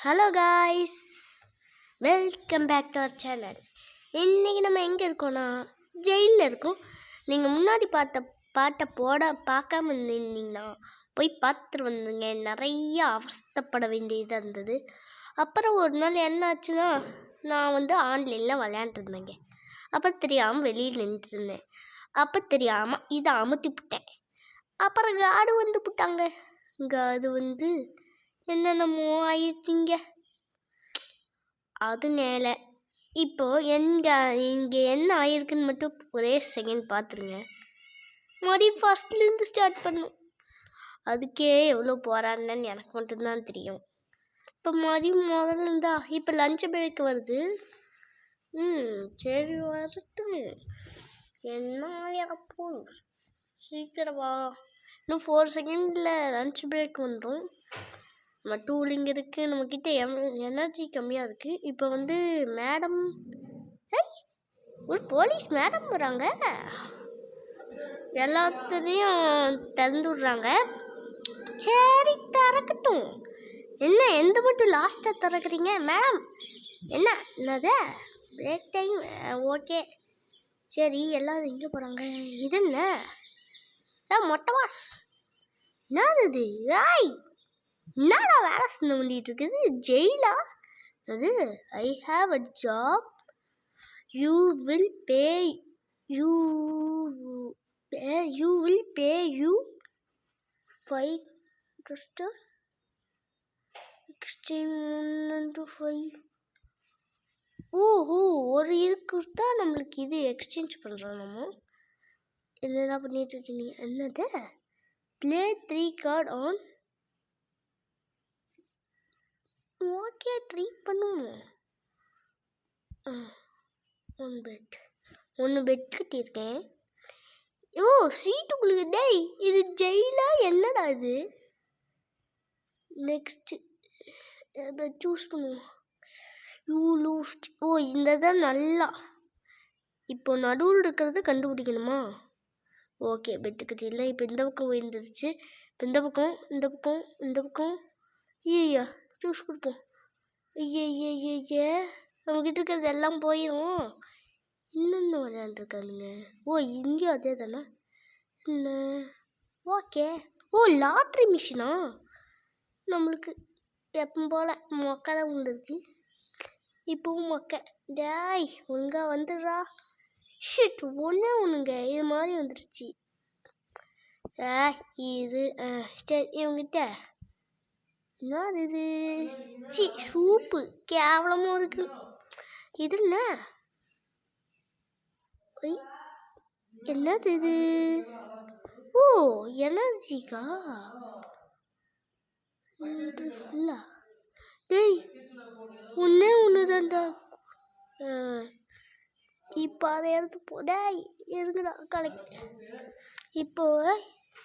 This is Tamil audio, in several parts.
Hello guys, welcome back to our channel. இன்றைக்கி நம்ம எங்கே இருக்கோன்னா ஜெயிலில் இருக்கோம். நீங்கள் முன்னாடி பாட்டை பார்க்காம இருந்தீங்கன்னா போய் பார்த்துட்டு வந்துங்க. நிறைய அவஸ்தைப்பட வேண்டியதாக இருந்தது. அப்புறம் ஒரு நாள் என்ன ஆச்சுன்னா, நான் ஆன்லைனில் விளையாண்டுருந்தேங்க. அப்போ தெரியாமல் வெளியில் நின்றுருந்தேன். அப்போ தெரியாமல் இதை அமுத்திவிட்டேன். அப்புறம் காடு விட்டாங்க. காடு என்னென்னமோ ஆயிடுச்சிங்க. அதனால இப்போ இங்கே என்ன ஆயிருக்குன்னு மட்டும் ஒரே செகண்ட் பார்த்துருங்க. மறுபடியும் ஃபஸ்ட்லேருந்து ஸ்டார்ட் பண்ணும். அதுக்கே எவ்வளோ போராடினேன்னு எனக்கு மட்டும்தான் தெரியும். இப்போ மறுபடியும் முதல்ல இருந்தா இப்போ லஞ்ச் பிரேக் வருது. சரி வரட்டும். என்ன ஆகிறப்போ சீக்கிரமா இன்னும் 4 செகண்டில் லஞ்ச் பிரேக் வந்துடும். நம்ம டூலிங் இருக்குது, நம்மக்கிட்ட எனர்ஜி கம்மியாக இருக்குது. இப்போ மேடம் ஒரு போலீஸ் மேடம் வராங்க. எல்லாத்தையும் திறந்து விட்றாங்க. சரி திறக்கட்டும். என்ன எந்த மட்டும் லாஸ்ட்டாக திறக்கிறீங்க மேடம்? என்னது பிரேக் டைம்? ஓகே சரி, எல்லாரும் எங்கே போகிறாங்க? இது என்ன மொட்டை வாஸ்? என்னது இது? என்னடா வேலை செய்ய வேண்டிகிட்டு இருக்குது? ஜெயிலா அது? I have a job, you will pay you 5 5. ஓஹோ, ஒரு இது கொடுத்தா நம்மளுக்கு இது எக்ஸ்சேஞ்ச் பண்ணுறோம். நம்ம என்ன பண்ணிட்டு இருக்கீங்க? என்னது play 3 card on. Okay try பண்ணுவோம். ஒன்று பெட் கட்டியிருக்கேன். ஓ சீட்டு உங்களுக்கு. டேய் இது ஜெயிலா என்னடா இது? நெக்ஸ்ட்டு சூஸ் பண்ணுவோம். யூ லூஸ்ட். ஓ இந்த தான் நல்லா. இப்போ நடுவில் இருக்கிறத கண்டுபிடிக்கணுமா? ஓகே பெட்டு கட்டிடலாம். இப்போ இந்த பக்கம் விழுந்துருச்சு. இப்போ இந்த பக்கம் ஐயா ஜூஸ் கொடுப்போம். ஐயே நம்மக்கிட்ட இருக்கிறது எல்லாம் போயிடும். இன்னொன்று விளையாண்டுருக்கானுங்க. ஓ இங்கேயும் அதே தானே. என்ன ஓகே. ஓ லாட்ரி மிஷினா? நம்மளுக்கு எப்போ போல் மொக்கை தான் வந்துருக்கு. இப்போவும் மொக்கை. டேய் ஒழுங்கா வந்துடுறா. ஷிட் ஒன்றுங்க இது மாதிரி வந்துடுச்சு. இது சரி இவங்கிட்ட என்னது இது? சூப்பு கேவலமாக இருக்கு. இது என்னது இது? ஓ எனர்ஜிக்கா? ஃபுல்லா. டேய் ஒன்று தான்டா. இப்போ அதை எடுத்து டேய் எதுக்குடா கலெக்ட். இப்போ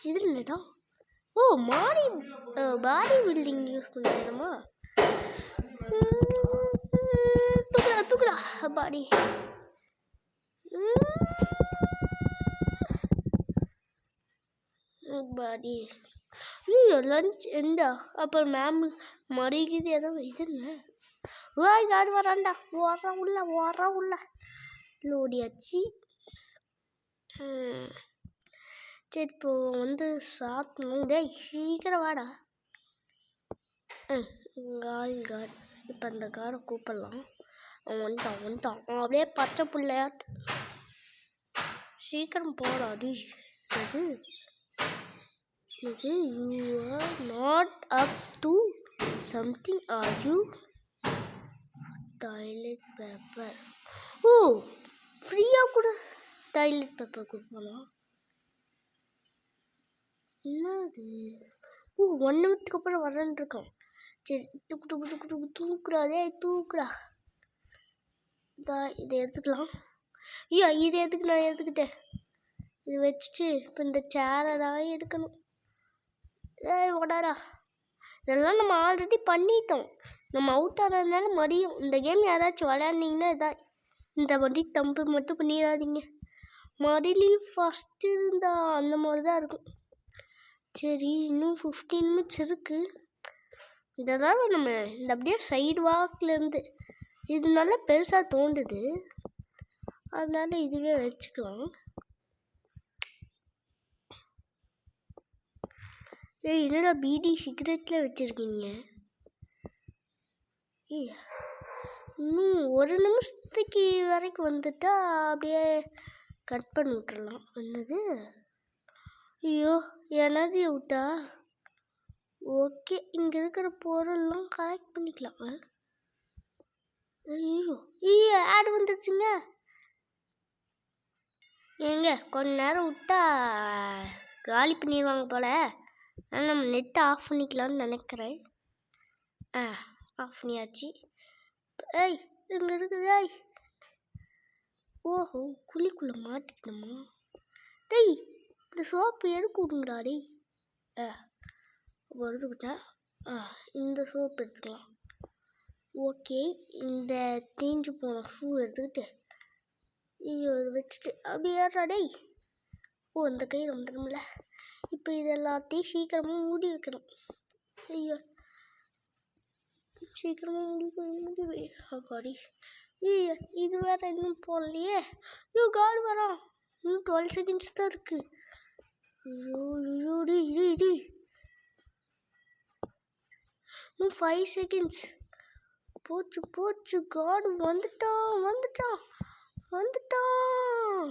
இது என்னடா? ஓ பாடி பில்டிங் யூஸ் பண்ணிக்கணுமா? தூக்குடா பாடி. லஞ்ச் எண்டா? அப்புறம் மேம் மறிக்குது ஏதோ. இது என்ன? ஓய் காடு வரான்டா. ஓடுறா உள்ள ஓடியாச்சு. சரி இப்போ சாத்தணும். டேய் சீக்கிரம் வாடா. காட். இப்போ அந்த காடை கூப்பிடலாம். அவன் வந்துட்டான். அப்படியே பச்சை பிள்ளையாட்டு. சீக்கிரம் போடா. இது you are not up to something are you? Toilet paper. Oh ஃப்ரீயாக கூட டாய்லெட் பேப்பர் கொடுப்பானா? என்னது? ஓ 1 நிமிஷத்துக்கு அப்புறம் வரேன்னு இருக்கான். சரி தூக்குடா. இதை எடுத்துக்கலாம். ஐயா இதை எதுக்கு நான் எடுத்துக்கிட்டேன். இது வச்சுட்டு இப்போ இந்த சேரை தான் எடுக்கணும். ஓடாரா. இதெல்லாம் நம்ம ஆல்ரெடி பண்ணிட்டோம். நம்ம அவுட் ஆனதுனால மறுபடியும் இந்த கேம் யாராச்சும் விளையாண்டிங்கன்னா இந்த வண்டி தம்பு மட்டும் பண்ணிடாதீங்க. மறுபடியும் ஃபஸ்ட்டு இருந்தால் அந்த மாதிரி தான் இருக்கும். சரி இன்னும் 15 மினிட்ஸ் இருக்குது. இந்த தடவை நம்ம இந்த அப்படியே சைடு வாக்கிலேருந்து இது நல்லா பெருசாக தோண்டுது, அதனால இதுவே வச்சுக்கலாம். ஏய் என்னடா பீடி சிகரெட்டில் வச்சுருக்கீங்க? ஏய் இன்னும் ஒரு நிமிஷத்துக்கு வரைக்கும் வந்துட்டா அப்படியே கட் பண்ணி விட்டுறலாம். என்னது? ஐயோ எனர்ஜி விட்டா ஓகே, இங்கே இருக்கிற பொருள்லாம் கலெக்ட் பண்ணிக்கலாம். ஐயோ ஐயோ ஆடு வந்துருச்சுங்க. ஏங்க கொஞ்ச நேரம் விட்டா காலி பண்ணிடுவாங்க போல், அதனால் நம்ம நெட்டை ஆஃப் பண்ணிக்கலாம்னு நினைக்கிறேன். ஆஃப் பண்ணியாச்சு. ஏய் இங்கே இருக்குது. ஏய் ஓஹோ குழிக்குள்ளே மாட்டிக்கணுமா? டேய் இந்த சோப்பு எடுக்க விடுங்கடா. டேய் வருதுக்கிட்டா இந்த சோப்பு எடுத்துக்கலாம். ஓகே, இந்த தேஞ்சு போன ஷூ எடுத்துக்கிட்டு ஐயோ இதை வச்சுட்டு அப்படி ஏறா. டேய் இந்த கை வந்துடும்ல. இப்போ இது எல்லாத்தையும் சீக்கிரமாக மூடி வைக்கணும். ஐயோ சீக்கிரமாக மூடி வை. அப்பாடி ஐயோ இது வேற இன்னும் போடலையே. ஐயோ காடு வரான். இன்னும் 12 செகண்ட்ஸ் தான் இருக்குது. ஐயோ ஐயோ டேய் டேய் டேய் இன்னும் 5 செகண்ட்ஸ். போச்சு போச்சு, காடு வந்துட்டான் வந்துட்டான் வந்துட்டான்.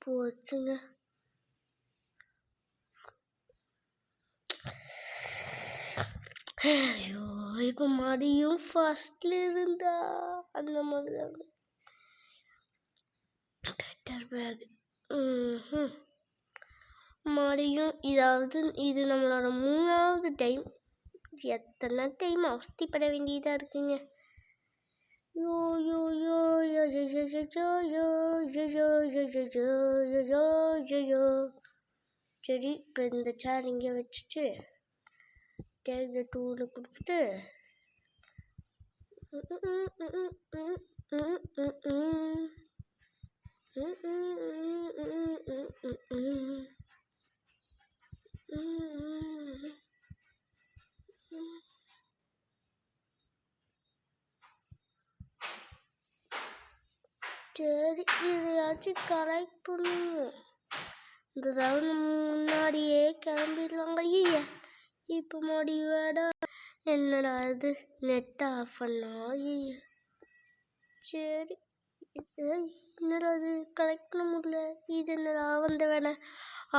போச்சுங்க. ஐயோ இப்போ மறுபடியும் ஃபர்ஸ்ட்ல இருந்தா அந்த மாதிரி தான். கட்டர் பேக் மறுபடியும் இதாவது இது நம்மளோட 3வது டைம். எத்தனை டைம் அவஸ்திப்பட வேண்டியதாக இருக்குங்க. யோ யோ யோ யோ யோ யோ யோ யோ யோ யோ யோ யோ. சரி இப்போ இந்த சேர் இங்கே வச்சுட்டு இந்த டூலை கொடுத்துட்டு சரி இதையாச்சும் கரெக்ட் பண்ணுவோம். இந்த தடவை முன்னாடியே கிளம்பிடலாங்க. ஐயா இப்போ முடிவாடா. என்னடா இது நெட் ஆஃப் பண்ணா? ஐயா சரி என்னடா இது கலெக்ட் பண்ண முடியல. இது என்னடா வந்த வேணா.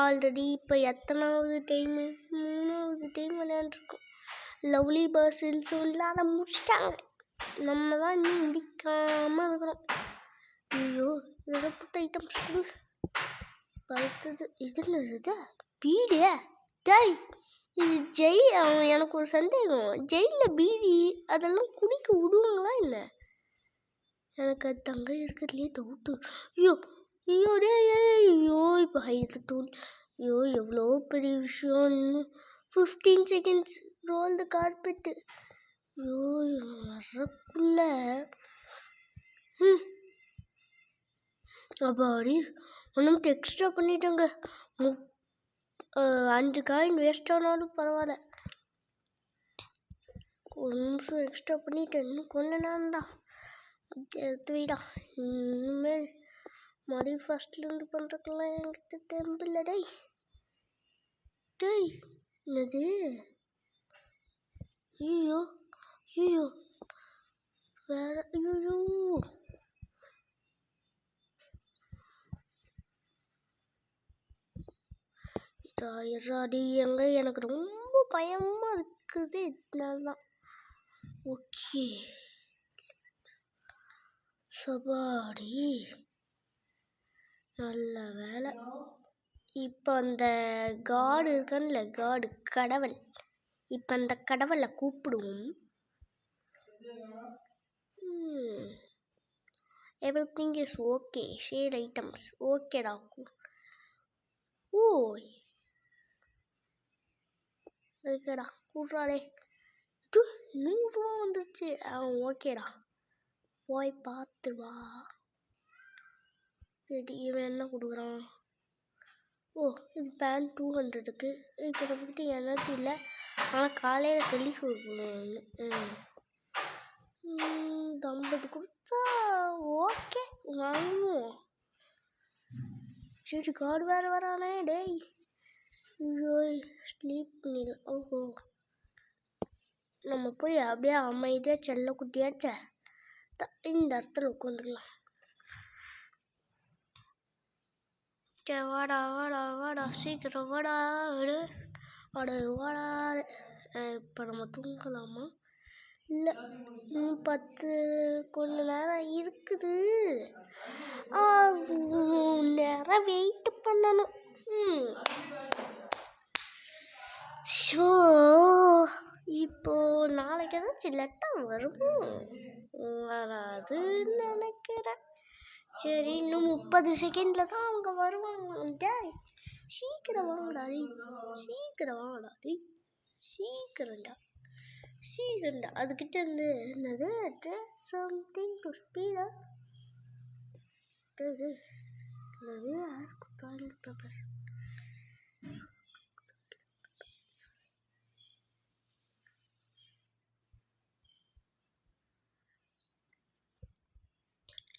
ஆல்ரெடி இப்போ எத்தனாவது டைமு? 3வது டைம் விளையாண்டுருக்கோம். லவ்லி பர்சில்ஸ் விளையாட முடிச்சிட்டாங்க. நம்ம தான் இன்னும் முடிக்காமல் இருக்கிறோம். ஐயோ இதை புட்ட ஐட்டம்ஸ் கொடு. பழுத்தது இது என்னது? பீடு. டேய் இது ஜெயில். எனக்கு ஒரு சந்தேகம், ஜெயிலில் பீடி அதெல்லாம் குடிக்க விடுவாங்களா இல்லை? எனக்கு அது தங்க இருக்கிறதுலே டவுட்டு. ஐயோ ஐயோ டே ஐயோ இப்போ ஹைட் டூல். ஐயோ எவ்வளோ பெரிய விஷயம். இன்னும் 15 செகண்ட்ஸ். ரோல் த கார்பெட்டு. ஐயோ வரக்குள்ள அப்பாடி ஒன்றும் எக்ஸ்ட்ரா பண்ணிட்டேங்க. 5 காயின் வேஸ்ட் ஆனாலும் பரவாயில்ல. ஒரு நிமிஷம் எக்ஸ்ட்ரா பண்ணிட்டேன். இன்னும் கொஞ்ச நேரம் தான். எடுத்து வைடா. இனிமேல் மறுபடியும் ஃபர்ஸ்ட்லேருந்து பண்ணுறதுக்கெல்லாம் என்கிட்ட தெம்பில்லை. டேய் டேய் என்னது? ஐயோ ஐயோ வேற ஐயோ ராடி எங்க எனக்கு ரொம்ப பயமாக இருக்குது. இதனால தான். ஓகே சபாடி நல்ல வேலை. இப்போ அந்த காடு இருக்கான்ல, காடு கடவுள். இப்போ அந்த கடவுளை கூப்பிடுவோம். Everything is okay. Share items ஓகேடா. ஓ ஓகேடா கூடுறாடே. 100 ரூபா வந்துருச்சு. ஓகேடா போய் பார்த்து வா. சரி இவன் என்ன கொடுக்குறான்? ஓ இது பேன் 200க்கு. இப்போ நம்மக்கிட்ட எனர்ஜி இல்லை, ஆனால் காலையில் கெல்லி சோறு போடுவாங்க. 50 கொடுத்தா ஓகே வாங்குவோம். சரி கார்டு வேறு வரானே டேய். ஐயோ ஸ்லீப் பண்ணிடலாம். ஓஹோ நம்ம போய் அப்படியே அமைதியாக செல்ல குட்டியாச்ச இந்த இடத்துல உட்காந்துக்கலாம். வாடா வாடா வாடா சீக்கிரம் வாடா வாடா வாடா. இப்போ நம்ம தூங்கலாமா? இல்லை 10 கொஞ்ச நேரம் இருக்குது, நேரம் வெயிட் பண்ணணும். ஷோ இப்போ நாளைக்கு ஏதாச்சும் லெட்டர் வருமோ? வராதுன்னு நினைக்கிறேன். சரி இன்னும் 30 செகண்டில் தான் அவங்க வருவாங்க. சீக்கிரம் வாங்கடா சீக்கிரம் வாங்கடா சீக்கிரம்டா சீக்கிரம்டா. அதுக்கிட்ட இருந்து என்னது சம்திங் டு ஸ்பீடா என்னது டாய்லெட் பேப்பர்.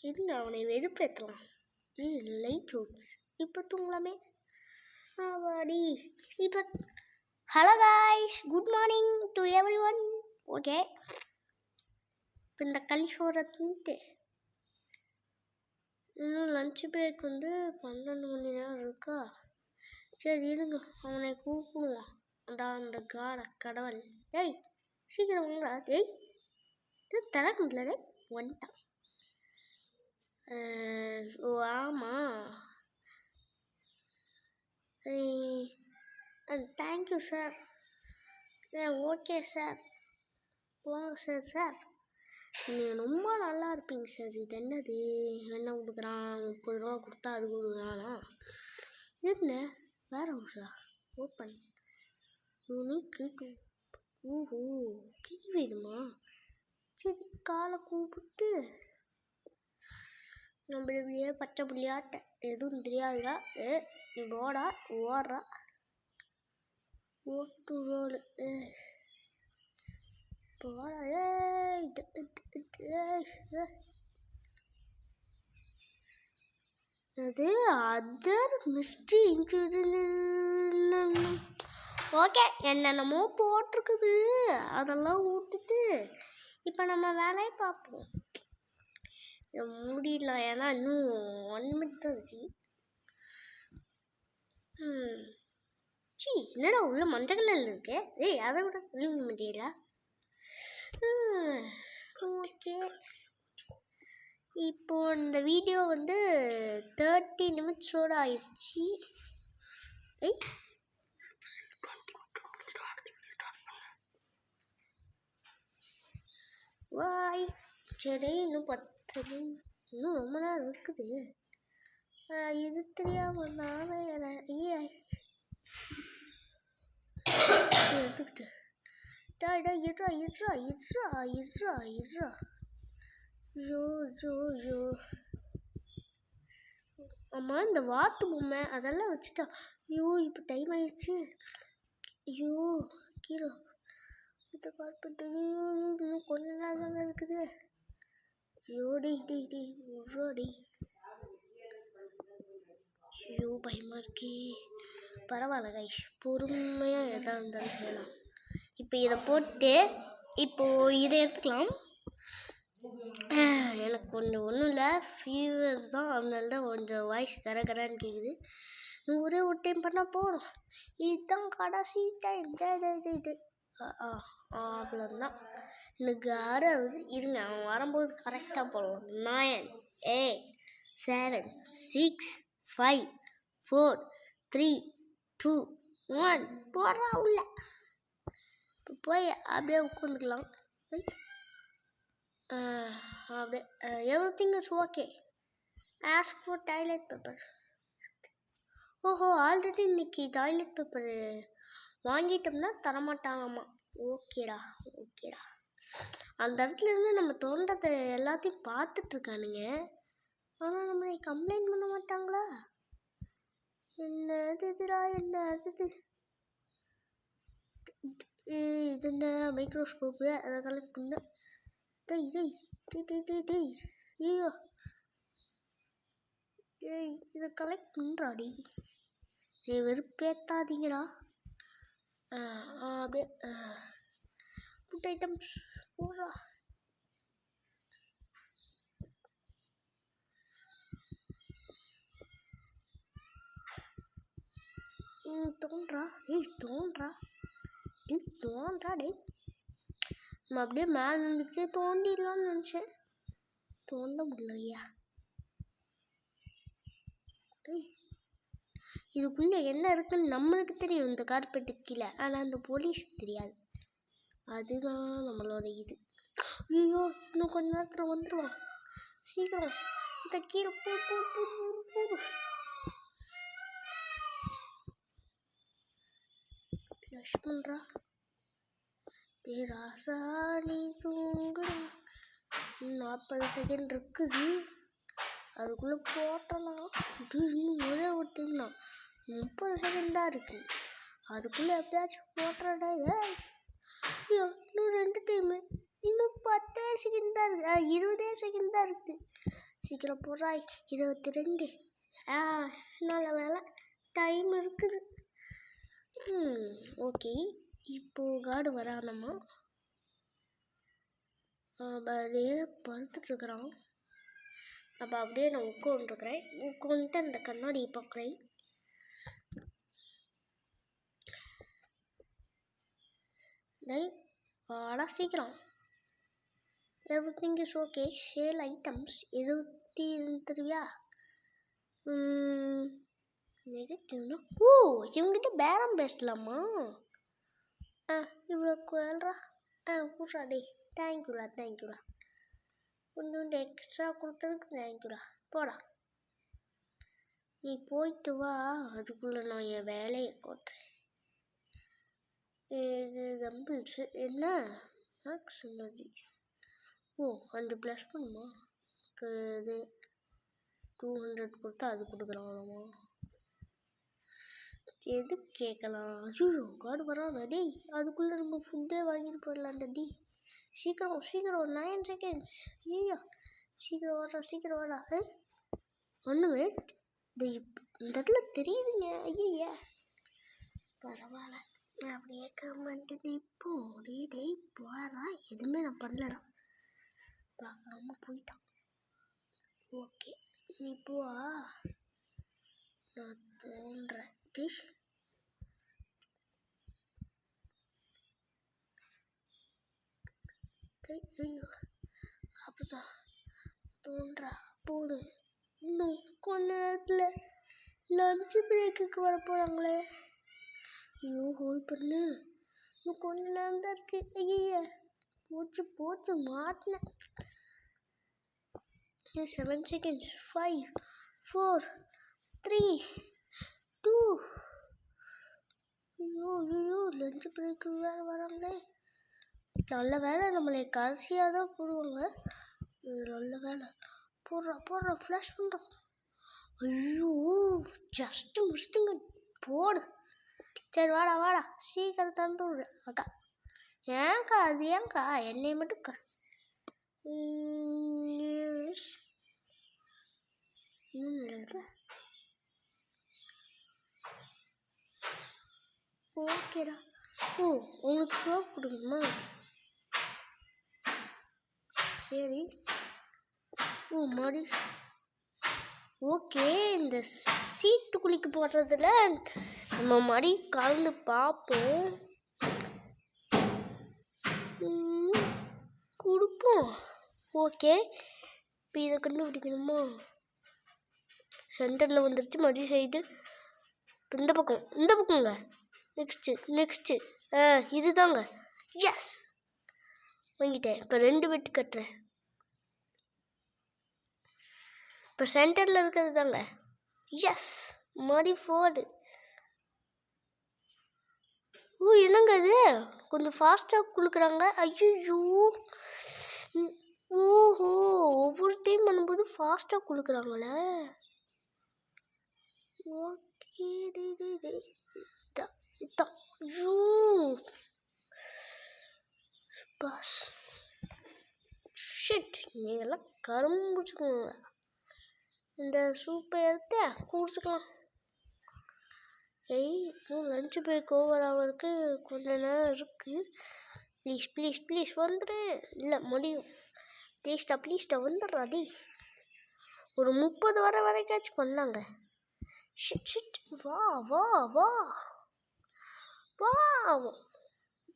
இருங்க அவனை வெறுப்பேற்றலாம். Light outs. இப்போ தூங்கலாமே வாடி. இப்போ hello guys, good morning to everyone. Okay இப்போ இந்த கலிசோரை தின்ட்டு இன்னும் லன்ச் பிரேக் 12 மணி நேரம் இருக்கா. சரி இருங்க அவனை கூப்பிடுவான். அந்த கடவுள் டேய் சீக்கிரம் வாங்கடா. டேய் திறக்க முடியல. டேய் வந்துட்டான். ஓ ஆமாம் தேங்க்யூ சார். ஓகே சார் வாங்க சார். சார் நீங்கள் ரொம்ப நல்லா இருப்பீங்க சார். இது என்னது என்ன கொடுக்குறான்? 30 ரூபா கொடுத்தா அது கொடுக்குறானா? என்ன வேறு ஹவுஸா? Open unique. ஓஹோ கீ வேணுமா? சரி காலை கூப்பிட்டு நம்ம இப்படியே பச்சை புள்ளியாட்ட எதுவும் தெரியாதுடா. நீ போடா ஓடுறா ஓட்டு ரோடு போடா. அது அதர் மிஸ்ட்ரி ஓகே என்னென்னமோ போட்டிருக்குது, அதெல்லாம் விட்டுட்டு இப்போ நம்ம வேலையை பார்ப்போம். முடியலாம் ஏன்னா இன்னும் 1 மினிட் தான் இருக்கு. என்னடா உள்ள மஞ்சள் கலர்ல இருக்கு. அதை விட கழுவ முடியல. ஓகே இப்போ இந்த வீடியோ 30 நிமிஷத்தோட ஆயிடுச்சு. வாய் சரி இன்னும் 10 இன்னும் ரொம்ப நேரம் இருக்குது. இது தெரியாமல் நான் எடுத்துக்கிட்டு இருறா. ஐயோ அம்மா இந்த வாத்து பொம்மை அதெல்லாம் வச்சுட்டா. ஐயோ இப்போ டைம் ஆயிடுச்சு. ஐயோ கீழே இதை பார்த்துட்டு இன்னும் கொஞ்ச நேரம் தாங்க இருக்குது. ஐயோ டேய் ஐயோ பயமாக இருக்கே. பரவாயில்ல கைஸ், பொறுமையாக எதாக இருந்தாலும் வேணாம். இப்போ இதை போட்டு இப்போது இதை எடுத்துக்கலாம். எனக்கு கொஞ்சம் ஒன்றும் இல்லை, ஃபீவர் தான், அதனால தான் கொஞ்சம் வாய்ஸ் கரகரான்னு கேட்குது. ஒரே ஒரு டைம் பண்ணால் போதும். இதுதான் கடைசி டைம். அவ்வளோதான். எனக்கு 6 இருங்க, அவன் வரும்போது கரெக்டாக போடலாம். 9 8 7 6 5 4 3 2 1 போடுறா உள்ள. இப்போ போய் அப்படியே உட்காந்துக்கலாம். அப்படியே everything is okay as for toilet paper. ஓஹோ ஆல்ரெடி இன்னைக்கு டாய்லெட் பேப்பர் வாங்கிட்டோம்னா தரமாட்டாங்கம்மா. ஓகேடா அந்த இடத்துல இருந்து நம்ம தோன்றதை எல்லாத்தையும் பார்த்துட்ருக்கானுங்க. ஆனால் நம்மளை கம்ப்ளைண்ட் பண்ண மாட்டாங்களா? என்னதுடா என்னது இது என்ன மைக்ரோஸ்கோப்பு அதை கலெக்ட் பண்ண டேய் டேய் டேய் டேய் டேய் டேய் ஐயோ டேய் இதை கலெக்ட் பண்ணுறாடி வெறுப்பேத்தாதீங்கடா அப்படியே ஃபுட் ஐட்டம்ஸ் போடுறா தோன்றா தோன்றா டேய் நம்ம அப்படியே மேலே நின்றுச்சு தோண்டிடலாம்னு நினச்சேன் தோண்ட முடியலையா டேய் இதுக்குள்ளே என்ன இருக்குன்னு நம்மளுக்கு தெரியும் இந்த கார்பெட்டுக்கு கீழே ஆனால் அந்த போலீஸுக்கு தெரியாது அதுதான் நம்மளோட இது ஐயோ இன்னும் கொஞ்ச நேரத்தில் வந்துடுவான் சீக்கிரம் இந்த கீழே போ ஃப்ளஷ் பண்ணுறா ராசா நீ தூங்குறா 40 செகண்ட் இருக்குது அதுக்குள்ளே போட்டலாம் இன்னும் ஒரே ஒரு டைம் தான் 30 செகண்ட் தான் இருக்குது அதுக்குள்ளே எப்படியாச்சும் போட்டுறாடா ஐயோ இன்னும் 2 டைமு இன்னும் 10 செகண்ட் தான் இருக்குது 20 செகண்ட் தான் இருக்குது சீக்கிரம் போடுறாய் 22 நல்ல வேலை டைம் இருக்குது ஓகே இப்போது கார்டு வரானம்மா அப்படியே படுத்துட்ருக்குறான் அப்போ அப்படியே நான் உட்காந்துருக்குறேன் உட்காந்துட்டு அந்த கண்ணாடியை பார்க்குறேன் டேய் வாடா சீக்கிரம் everything is okay sale items 22 தருவியா நெகட்டிவ்னா இவங்ககிட்ட பேரம் பேசலாமா இவ்வளோ கேள்றா கூட்றா டேய் தேங்க்யூடா கொஞ்சோண்டு எக்ஸ்ட்ரா கொடுத்ததுக்கு தேங்க்யூடா போடா நீ போயிட்டு வா அதுக்குள்ளே நான் என் வேலையை கொட்டுறேன் இது தம்பிள்ஸு என்ன மேக்ஸ் மதி அந்த ப்ளஸ் பண்ணுமா இது 200 கொடுத்தா அது கொடுக்குறாங்களாமா எது கேட்கலாம் ஐயோ கார்டு வராதா டேய் அதுக்குள்ளே நம்ம ஃபுட்டே வாங்கிட்டு போயிடலாம்டா டி சீக்கிரம் 9 செகண்ட்ஸ் ஐயோ சீக்கிரம் வாடா ஒன்றுமே இந்த இடத்துல தெரியுதுங்க ஐயா பரவாயில்ல நான் அப்படியே கமெண்ட்டு இப்போ டேய் போறா எதுவுமே நான் பண்ணலடா பார்க்காம போயிட்டான் ஓகே நீ போவா நான் தோன்றேன் ஐயோ அப்படிதான் தோன்றா போதும் இன்னும் கொஞ்ச நேரத்தில் லஞ்சு பிரேக்குக்கு வர போகிறாங்களே ஐயோ ஹோல்ட் பண்ணு இன்னும் கொஞ்ச நேரம் தான் இருக்கு ஐயா போச்சு மாட்டினேன் 7 செகண்ட்ஸ் 5 4 3 2 ஐயோ லஞ்சு பிரேக்கு வேறு வராங்களே நல்ல வேலை நம்மளை கடைசியாக தான் போடுவாங்க நல்ல வேலை போடுறா ஃப்ளாஷ் பண்ணுறோம் ஐயோ ஜஸ்ட்டு முடிச்சுட்டுங்க போடு சரி வாடா சீக்கிரம் தந்து விடு அக்கா ஏன்க்கா என்னை மட்டும்க்கா ஓகேடா உங்களுக்கு சோப் கொடுக்கணுமா சரி மடி ஓகே இந்த சீட்டு குளிக்க போடுறதுல நம்ம மடி கலந்து பார்ப்போம் கொடுப்போம் ஓகே இப்போ இதை கண்டுபிடிக்கணுமா சென்டரில் வந்துருச்சு மடி சைடு இப்போ இந்த பக்கங்க நெக்ஸ்ட்டு இதுதாங்க எஸ் வாங்கிட்டேன் இப்போ 2 பெட்டு கட்டுறேன் இப்போ சென்டரில் இருக்கிறது தாங்க எஸ் மடி 4 என்னங்க அது கொஞ்சம் ஃபாஸ்ட்டாக கொடுக்குறாங்க ஐயோ ஒவ்வொரு டைம் பண்ணும்போது ஃபாஸ்ட்டாக கொடுக்குறாங்களே ஓகே பாஸ் ஷிட், நீங்கள்லாம் கரும்பு பிடிச்சிக்கோங்க. இந்த சூப்பை எடுத்து குடிச்சுக்கலாம். இன்னும் லஞ்சு பிரேக் ஓவர் ஆகிறதுக்கு கொஞ்சம் நேரம் இருக்குது. ப்ளீஸ் ப்ளீஸ் ப்ளீஸ் வந்துடு. இல்லை முடியும். ப்ளீஸ்டா வந்துடுறாடி. ஒரு 30 வர வரைக்காச்சும் பண்ணாங்க. ஷிட் வா வா வா வா,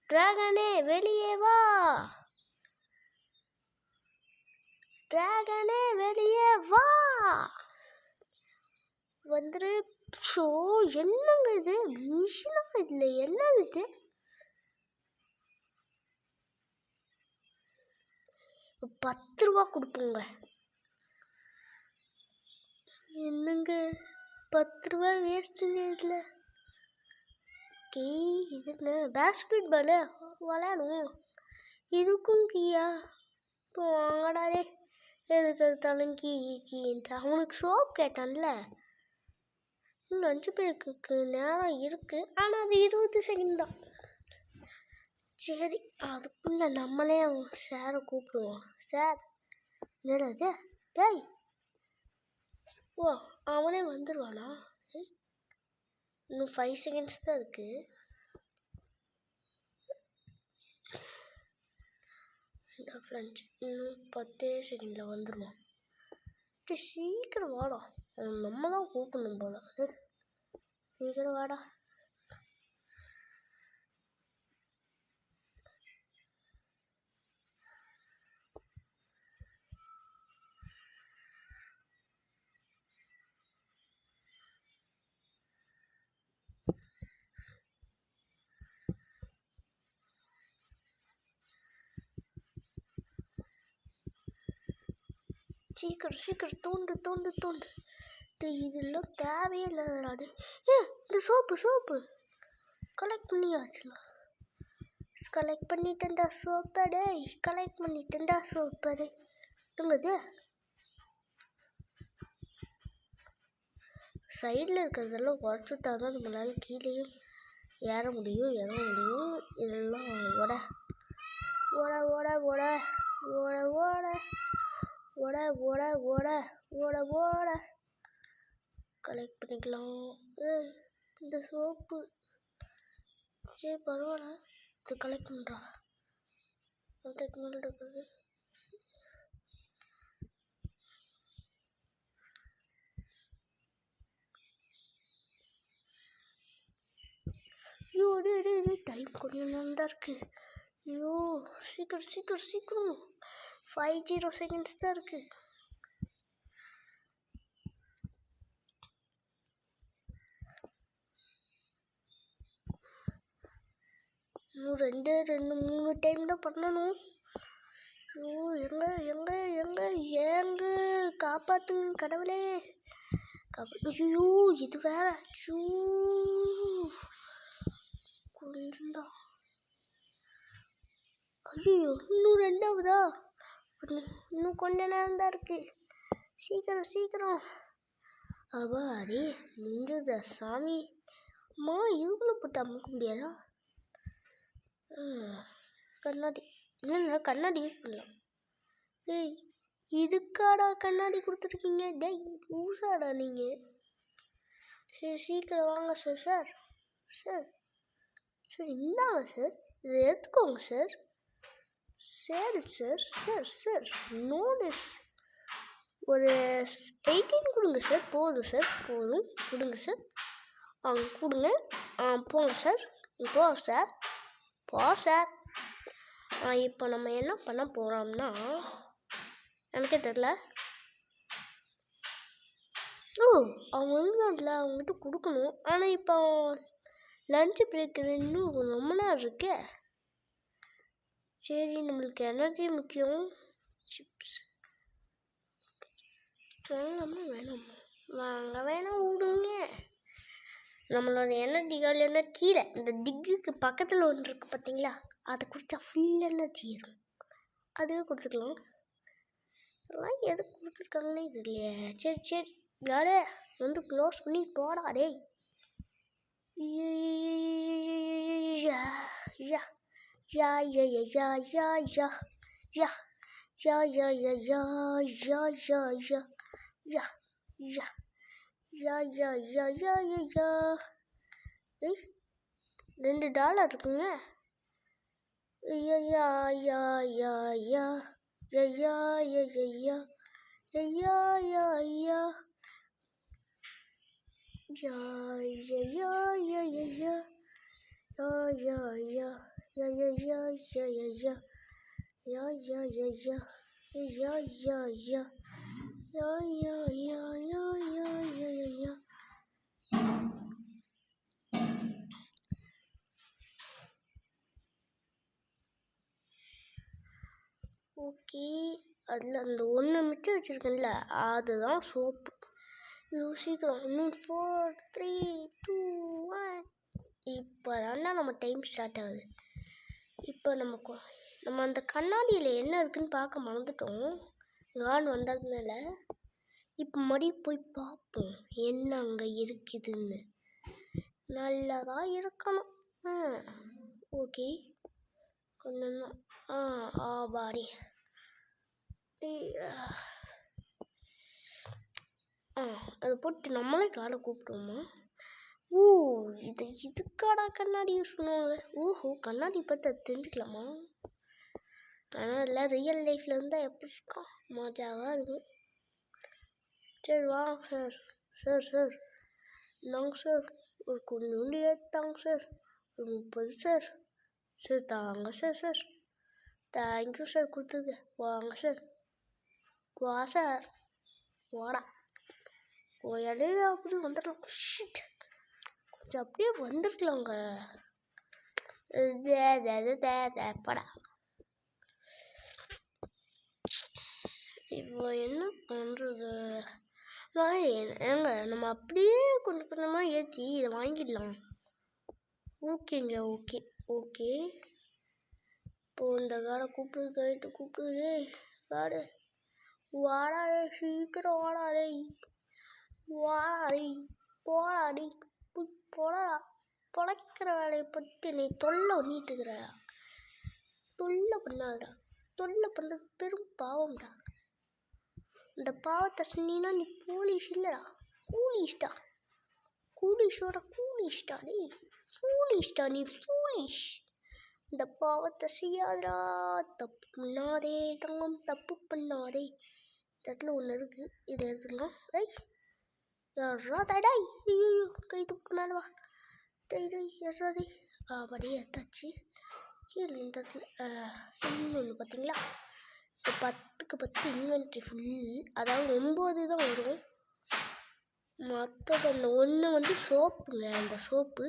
டிராகனே வெளியே வா, டிராகனே வெளியே வா, வந்துரு. ஷோ என்னங்க இது, மிஷினா இல்லை, என்னது இது? ₹10 கொடுப்போங்க. என்னங்க ₹10 வேஸ்ட்டுங்க இதில். இது என்ன பேஸ்கெட் பாலு விளையாடுவோம். இதுக்கும் கீயா இப்போ வாங்கடாதே. எதுக்கு எடுத்தாலும் கீன்ட்டு அவனுக்கு சோப் கேட்டான்ல. இன்னும் 5 பேருக்கு நேரம் இருக்குது. ஆனால் அது 20 செகண்ட் தான். சரி, அதுக்குள்ளே நம்மளே அவன் சாரை கூப்பிடுவோம். சார் என்னடாது? டேய், ஓ அவனே வந்துடுவானா? இன்னும் 5 செகண்ட்ஸ் தான் இருக்குது. இந்த ஃப்ரெண்ட்ஸ் இன்னும் 10 செகண்டில் வந்துடுவான். சீக்கிரம் வாடா, நம்ம தான் கூப்பிடணும் போல. சீக்கிரம் வாடா. சீக்கிரம் தோண்டு. இதெல்லாம் தேவையே இல்லாது. இந்த சோப்பு கலெக்ட் பண்ணியாச்சுலாம். கலெக்ட் பண்ணிட்டேன்டா சோப்படே, கலெக்ட் பண்ணிட்டேன்டா சோப்படே. என்னது சைடில் இருக்கிறதெல்லாம் உடச்சுட்டா தான் நம்மளால் கீழேயும் ஏற முடியும், இறங்க முடியும். இதெல்லாம் ஓட ஓட ஓட ஓட ஓட ஓட ஓட ஓட ஓட ஓட ஓட கலெக்ட் பண்ணிக்கலாம். இந்த சோப்பு சரி பரவாயில்ல, இது கலெக்ட் பண்ணுறா. அதுக்கு மேலே இருக்குது. ஐயோ டைம் கொஞ்சம் நேரம் தான் இருக்குது. ஐயோ சீக்கிரம் 50 செகண்ட்ஸ் தான் இருக்குது. இன்னும் 2-3 டைம் தான் பண்ணணும். ஐயோ எங்க காப்பாற்றுங்க கடவுளே. ஐயோ இது வேற கொஞ்சம்தான். ஐயோ இன்னும் 2ஆவதா? இன்னும் கொஞ்ச நேரம் தான் இருக்கு. சீக்கிரம் அடி முடிஞ்சதா சாமி. அம்மா இதுக்குள்ள போட்டு அமுக்க முடியாதா? கண்ணாடி இல்லைங்க, கண்ணாடி யூஸ் பண்ணலாம். டேய் இதுக்காடா கண்ணாடி கொடுத்துருக்கீங்க? டேய் ஊசாடா நீங்கள். சரி சீக்கிரம் வாங்க சார் இந்தாங்க சார், இதை எடுத்துக்கோங்க சார். சார் நோடிஸ் ஒரு 18 கொடுங்க சார். போதும் கொடுங்க சார். கொடுங்க. போங்க சார். போ சார். இப்போ நம்ம என்ன பண்ண போகிறோம்னா எனக்கே தெரில. அவங்க வந்து அவங்ககிட்ட கொடுக்கணும். ஆனால் இப்போ லஞ்சு பிரேக் இன்னும் ரொம்ப நேரம் இருக்கே. சரி நம்மளுக்கு எனர்ஜி முக்கியம். சிப்ஸ் வேணாம் விடுங்க. நம்மளோட எனர்ஜி காலியான கீழே இந்த டிக்குக்கு பக்கத்தில் ஒன்று இருக்குது பார்த்தீங்களா, அதை குடித்தா ஃபுல் எனர்ஜி இருக்கும். அதுவே கொடுத்துக்கலாம். அதெல்லாம் எதுக்கு கொடுத்துருக்காங்களே இது இல்லையே. சரி யாரே வந்து க்ளோஸ் பண்ணி போடா. டேய் $2 இருக்குங்க. ஓகே, அதில் அந்த ஒன்று மிச்சம் வச்சுருக்கேன்ல அதுதான் சோப்பு. யோசிக்கிறோம். இன்னும் 4 3 2 1. இப்போ தானே நம்ம டைம் ஸ்டார்ட் ஆகுது. இப்போ நம்ம அந்த கண்ணாடியில் என்ன இருக்குன்னு பார்க்க மறந்துட்டோம். கான் வந்ததுனால இப்போ மறுபடியும் போய் பார்ப்போம் என்ன அங்கே இருக்குதுன்னு. நல்லதாக இருக்கணும். ஓகே, கொஞ்சம் பாடி அதை போட்டு நம்மளே காலை கூப்பிடுவோமா? இதுக்காடா கண்ணாடி யூஸ் பண்ணுவாங்க. ஓஹோ, கண்ணாடி பார்த்து அது தெரிஞ்சுக்கலாமா? ஆனால் இல்லை, ரியல் லைஃப்பில் இருந்தால் எப்படி இருக்கா, மஜாவாக இருக்கும். சரி வாங்க சார். சார் இந்தாங்க சார், ஒரு கொஞ்சோண்டு ஏற்றாங்க சார், ஒரு 30 சார். சார் தாங்க சார். தேங்க்யூ சார் கொடுத்தது. வாங்க சார், வா சார், வாடா. கோயாலே அப்படி வந்துடலாம். ஷிட், கொஞ்சம் அப்படியே வந்துருக்கலாங்க. படா. இப்போ என்ன பண்ணுறது? ஏங்க நம்ம அப்படியே கொஞ்சம் கொஞ்சமாக ஏற்றி இதை வாங்கிடலாம். ஓகேங்க, ஓகே. இப்போது இந்த காடை கூப்பிடுது. காடு வாடாடே, சீக்கிரம் வாடாடே, போடாடி, போடா. பொழைக்கிற வேலையை பற்றி நீ தொல்லை பண்ணிட்டுக்கிற. தொல்லை பண்ணாதடா. தொல்லை பண்ணுறது பெரும் பாவம்டா. இந்த பாவத்தை சொன்னீங்கன்னா நீ போலீஸ் இல்லைடா, கூலிஸ்டா. கூலிஷோட கூலிஸ்டா நீ. நீ கூலிஷ். இந்த பாவத்தை செய்யாதடா. தப்பு பண்ணாதே தங்கம், தப்பு பண்ணாதே. இந்த இடத்துல ஒன்று இருக்குது, இதை எடுத்துக்கலாம். யாரா ஐயோ, கை தப்பு மேலே வா. யாராதே அப்படியே எடுத்தாச்சு. கீழே இந்த இடத்துல இன்னொன்று பார்த்தீங்களா, இப்போ 10க்கு 10 இன்வென்ட்ரி ஃபுல். அதாவது 9 தான் வரும். மற்றது அந்த ஒன்று சோப்புங்க, அந்த சோப்பு.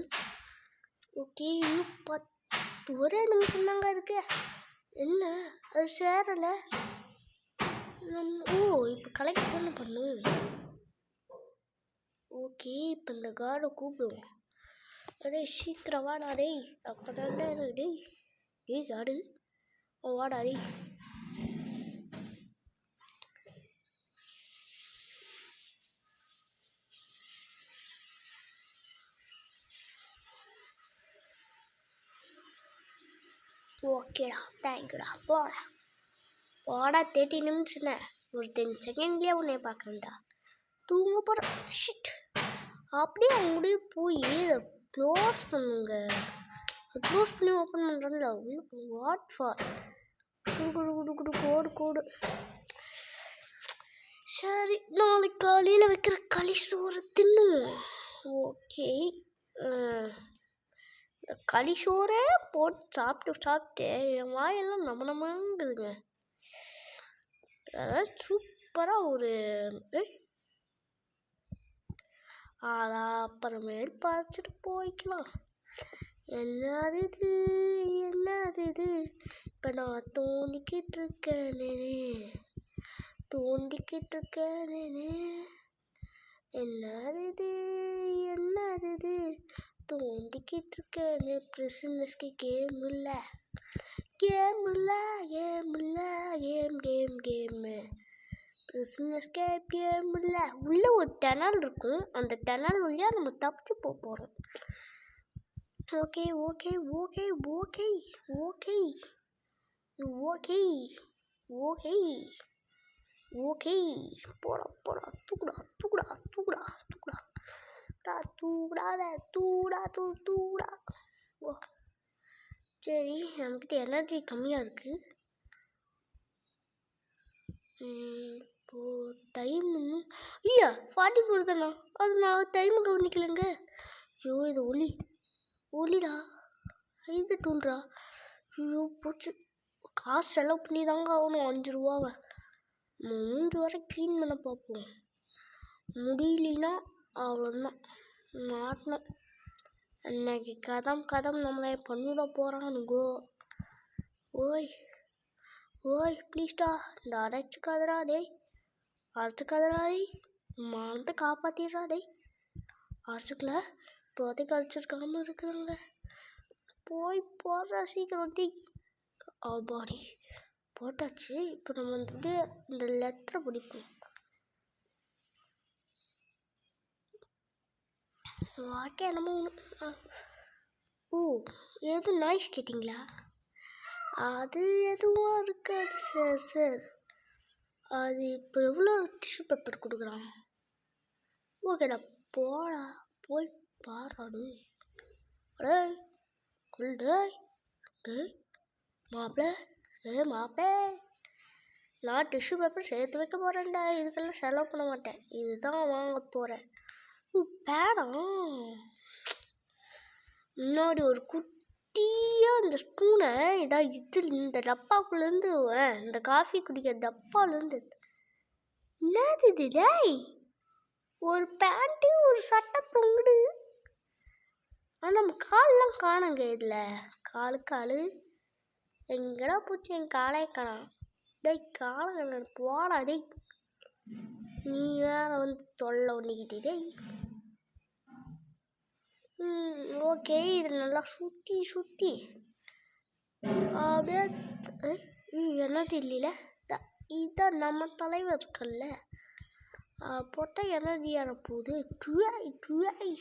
ஓகே, இன்னும் 10 ஒரே நிமிஷம் தாங்க இருக்கு. என்ன அது சேரலை? இப்போ கலெக்ட் தானே பண்ணும். ஓகே, இப்போ இந்த கார்டை கூப்பிடுவோம். சீக்கிரம் வாடா டேய். அப்போ தாண்டா டேய் காடு, வாடா டேய். ஓகேடா, தேங்க்யூடா. போடா 30 நிமிஷம்னே, ஒரு 10 செகண்ட்லேயே உன்னை பார்க்குறேன்டா. தூங்க போகிற. ஷிட், அப்படியே அவங்களுடைய போய் இதை க்ளோஸ் பண்ணுங்க. க்ளோஸ் பண்ணி ஓப்பன் பண்ணுறோம்ல, வாட் ஃபார்? கோடு. சரி, நாளைக்கு காலையில் வைக்கிற களி சோறு தின்னுவோம். ஓகே, இந்த களி சோறே போட்டு சாப்பிட்டு என் வாயெல்லாம் நம்மங்குதுங்க. அதாவது சூப்பராக ஒரு அதான் அப்புறமேல் பார்த்துட்டு போய்க்கலாம். என்னது இது? இப்போ நான் தோண்டிக்கிட்டு இருக்கேனே. என்னது இது? தோண்டிக்கிட்டு இருக்கேனே. பிரிசனர்ஸ்க்கு கேம் இல்லை. பிரிசனர்ஸ்க்கு கேம் இல்லை. உள்ளே ஒரு டனல் இருக்கும், அந்த டனல் வழியாக நம்ம தப்பிச்சு போகிறோம். Okay okay okay okay okay okay okay okay போடா போடா தூக்குடா தூக்குடா தூக்குடா தூக்குடா தூடாத தூடா தூடா ஓ சரி நம்மக்கிட்ட எனர்ஜி கம்மியாக இருக்குது. இப்போது டைம் இன்னும் ஐயா 44 தானா? அது நான் டைமு கவனிக்கலைங்க. ஐயோ இது ஒலிடா இது டூல்ரா. ஐயோ போச்சு, காசு செலவு பண்ணி தாங்க ஆகணும் 5 ரூபாவை. 3 வரை க்ளீன் பண்ண பார்ப்போம். முடியலனா அவ்வளோதான், மாட்டணும். இன்னைக்கு கதம் நம்மளை பண்ணிட போகிறானுங்கோ. ஓய் ஓய் ப்ளீஸ்டா, இந்த அடைச்சிக்காதரா டேய், அடைச்சிக்காதரா டேய், மானத்தை காப்பாற்றிடுறா டேய். அடைச்சிக்கல இப்போதைக்கு அடிச்சிருக்காம இருக்கிறாங்க. போய் போடுறா சீக்கிரம் டீ. பாடி போட்டாச்சு. இப்போ நம்ம வந்துட்டு இந்த லெட்டரை பிடிப்போம். ஓகே நம்ம ஓ எது நாய்ஸ் கேட்டிங்களா? அது எதுவும் இருக்காது சார். அது இப்போ எவ்வளோ டிஷ்யூ பேப்பர் கொடுக்குறான்? ஓகேடா போடா போய் பாராடு. டேய் டேய் டேய் மாப்பிள்ள நான் டிஷ்யூ பேப்பர் சேர்த்து வைக்க போகிறேன்டா. இதுக்கெல்லாம் செலவு பண்ண மாட்டேன், இதுதான் வாங்க போகிறேன். பேடம் முன்னாடி ஒரு குட்டியாக இந்த ஸ்பூனை இந்த டப்பாக்குள்ளேருந்து இந்த காஃபி குடிக்கிற டப்பாலேருந்து என்னது இது டேய்? ஒரு பேண்ட்டு ஒரு சட்டை தொங்குடு. ஆனால் நம்ம காலெலாம் காணுங்க. இதில் காலு எங்கடா போச்சு? என் காலே காணாம். டேய் காலை போடா டேய், நீ வேற வந்து தொல்லை ஒன்றிக்கிட்டே டேய். ஓகே இது நல்லா சுற்றி அப்படியே எனர்ஜி இல்லைல்ல, இதுதான் நம்ம தலைவர் இருக்கல்ல, போட்டால் எனர்ஜி ஏறப்போகுது. டுவாய்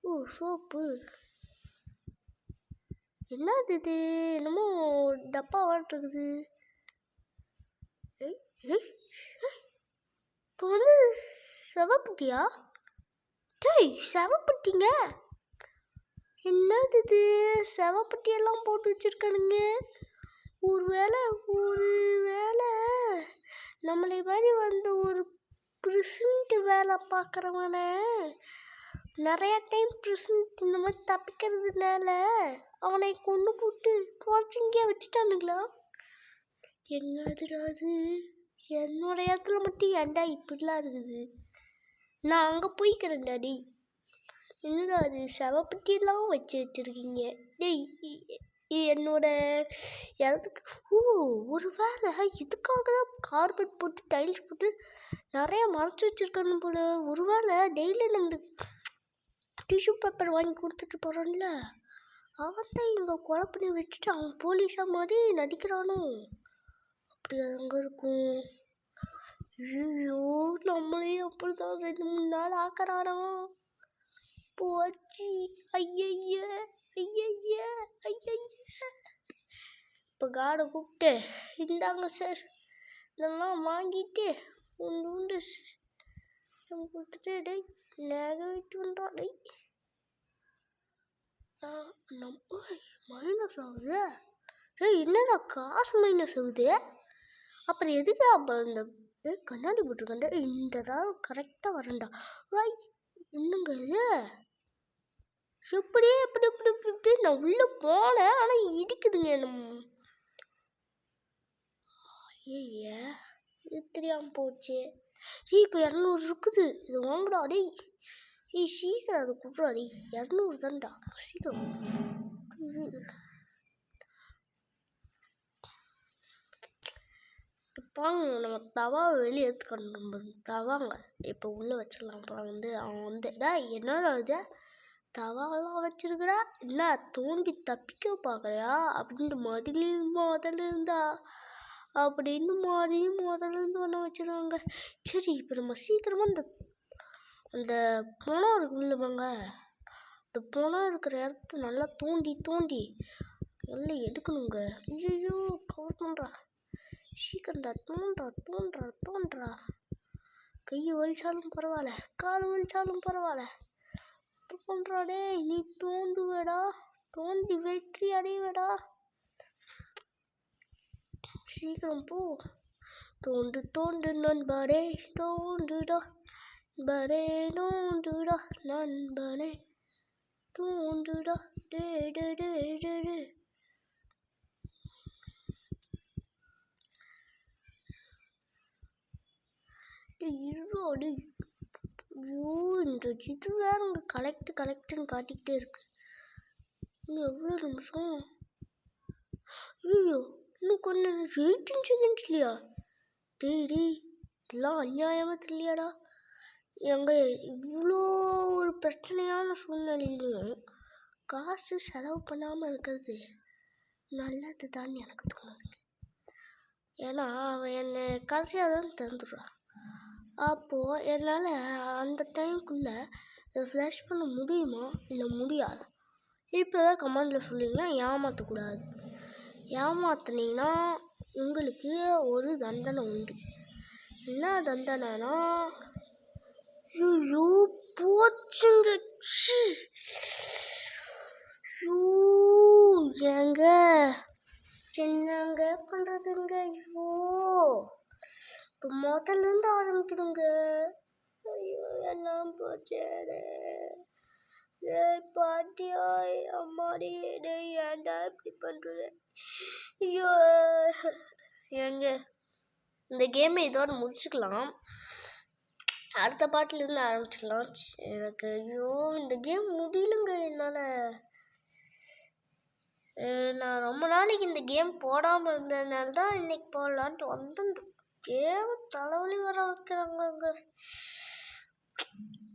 ஓ சோப்பு என்னது இது? என்னமோ டப்பா வாட்டுருக்குது. இப்போ வந்து செவப்புட்டியா? டேய் செவப்பட்டிங்க என்னது இது? செவப்பட்டியெல்லாம் போட்டு வச்சுருக்கானுங்க. ஒரு வேளை நம்மளை மாதிரி வந்து ஒரு ப்ரிசன்ட் வேலை பார்க்குறவன நிறையா டைம் ப்ரிசன்ட் இந்த மாதிரி தப்பிக்கிறதுனால அவனை கொண்டு போட்டு போச்சிங்கே வச்சுட்டானுங்களா? என்னதுடா அது? என்னோட இடத்துல மட்டும் ஏன்டா இப்படிலாம் இருக்குது? நான் அங்கே போய்க்கிறேன் டாடி. என்னடா அது செவப்பட்டியெல்லாம் வச்சுருக்கீங்க டேய்? என்னோட இடத்துக்கு ஒரு வேளை இதுக்காக தான் கார்பெட் போட்டு டைல்ஸ் போட்டு நிறையா மறைச்சி வச்சுருக்கானு போல. ஒரு வேளை டெய்லி நம்மளுக்கு டிஷ்யூ பேப்பர் வாங்கி கொடுத்துட்டு போகிறான்ல, அவன் தான் இங்கே கொலை பண்ணி வச்சுட்டு அவன் போலீஸாக மாதிரி நடிக்கிறானோ? அப்படி அங்கே இருக்கும். ஐயோ நம்மளையும் அப்படி தான் 2-3 நாள் ஆக்கிறானோ? போச்சு. ஐயய்ய இப்போ காடை கூப்பிட்டு இந்தாங்க சார் இதெல்லாம் வாங்கிட்டு உண்டு கொடுத்துட்டு டேய் நகை விட்டு வந்தா டேய். மைனஸ் ஆகுது. ஏய் என்னடா காசு மைனஸ் ஆகுது? அப்புறம் எதுக்கு அப்போ இந்த கண்ணாடி போட்டிருக்கேன்டா? இந்த தான் கரெக்டாக வரேன்டா. வாய் என்னங்க இது? எப்படி நான் உள்ளே போனேன், ஆனால் இடிக்குதுங்க நம்ம. ஐய இது தெரியாமல் போச்சு. இப்போ 200 இருக்குது, இது வாங்கடா டேய். சீக்கிரம் அதை கொடுறா டேய், 200 தான்டா சீக்கிரம். இப்பாங்க நம்ம தவாவை வெளியே எடுத்துக்கணும். நம்ம தவாங்க இப்போ உள்ளே வச்சிடலாம். அப்புறம் வந்து அவன் வந்து என்னடா இது தவாலாம் வச்சிருக்கிறா, என்ன தோண்டி தப்பிக்க பார்க்குறியா அப்படின்ட்டு முதல்ல இருந்தா அப்படின்னு முதல்ல இருந்து ஒன்று வச்சுருவாங்க. சரி இப்போ நம்ம சீக்கிரமாக அந்த பணம் இருக்குல்லவாங்க, இந்த பணம் இருக்கிற இடத்த நல்லா தோண்டி தோண்டி நல்லா எடுக்கணுங்க. ஐயோ கவர் பண்ணுறா, சீக்கிரம்டா, தோன்றா தோன்றா தோன்றா. கை வலிச்சாலும் பரவாயில்ல, கால் வலிச்சாலும் பரவாயில்ல, தோன்றாடே. நீ தோண்டுவேடா, தோண்டி வெற்றி அடைவேடா. சீக்கிரம் போ. தோண்டு தோண்டு நண்பனே, தோண்டுடா நண்பனே, தோண்டுடா நண்பனே, தோண்டுடா. டே டே டே டே டே. இருடா. ஐயோ இந்த இது வேற கலெக்டுன்னு காட்டிக்கிட்டே இருக்கு. இன்னும் எவ்வளோ நிமிஷம்? ஐயோ இன்னும் கொஞ்சம் 18 செகண்ட்ஸ்லையா? டேய் இதெல்லாம் அநியாயமாக தெரியலையாடா. எங்க இவ்வளோ ஒரு பிரச்சனையான சூழ்நிலையிலையும் காசு செலவு பண்ணாமல் இருக்கிறது நல்லது தான் எனக்கு தோணுது. ஏன்னா அவன் என்னை கடைசியாக தான் திறந்துடுறான். அப்போது என்னால் அந்த டைமுக்குள்ளே இதை ஃப்ளஷ் பண்ண முடியுமா இல்லை முடியாது? இப்போவே கமெண்டில் சொல்லுங்க. ஏமாற்றக்கூடாது. ஏமாத்தினீங்கன்னா உங்களுக்கு ஒரு தண்டனை உண்டு. என்ன தண்டனைனா, ஐயோ போச்சுங்க. ஏங்க என்னங்க பண்ணுறதுங்க? ஐயோ இப்போ முதல்லேருந்து ஆரம்பிக்கணுங்க. ஐயோ எல்லாம் போச்சேடே. பாட்டியாய் அம்மாடி, ஏன்டா இப்படி பண்ணுறது? ஐயோ ஏங்க இந்த கேமை இதோட முடிச்சுக்கலாம். அடுத்த பாட்டிலேருந்து ஆரம்பிச்சுக்கலாம். எனக்கு ஐயோ இந்த கேம் முடியலங்க என்னால். நான் ரொம்ப நாளைக்கு இந்த கேம் போடாமல் இருந்ததுனால தான் இன்னைக்கு போடலான்ட்டு வந்து இந்த கேம் தலைவலி வர வைக்கிறாங்க.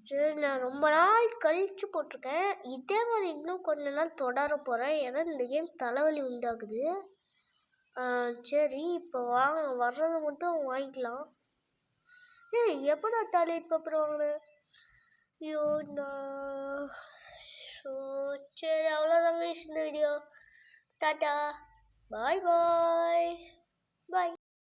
சரி நான் ரொம்ப நாள் கழித்து போட்டிருக்கேன். இதே மாதிரி இன்னும் கொஞ்ச நாள் தொடர போகிறேன். ஏன்னா இந்த கேம் தலைவலி உண்டாகுது. சரி இப்போ வாங்க, வர்றது மட்டும் வாங்கிக்கலாம். எப்படா டாய்லெட் பேப்பர் வாங்கினேன்? ஐயோ நான் சரி அவ்வளோதாங்க இந்த வீடியோ. டாட்டா, பாய் பாய் பாய்.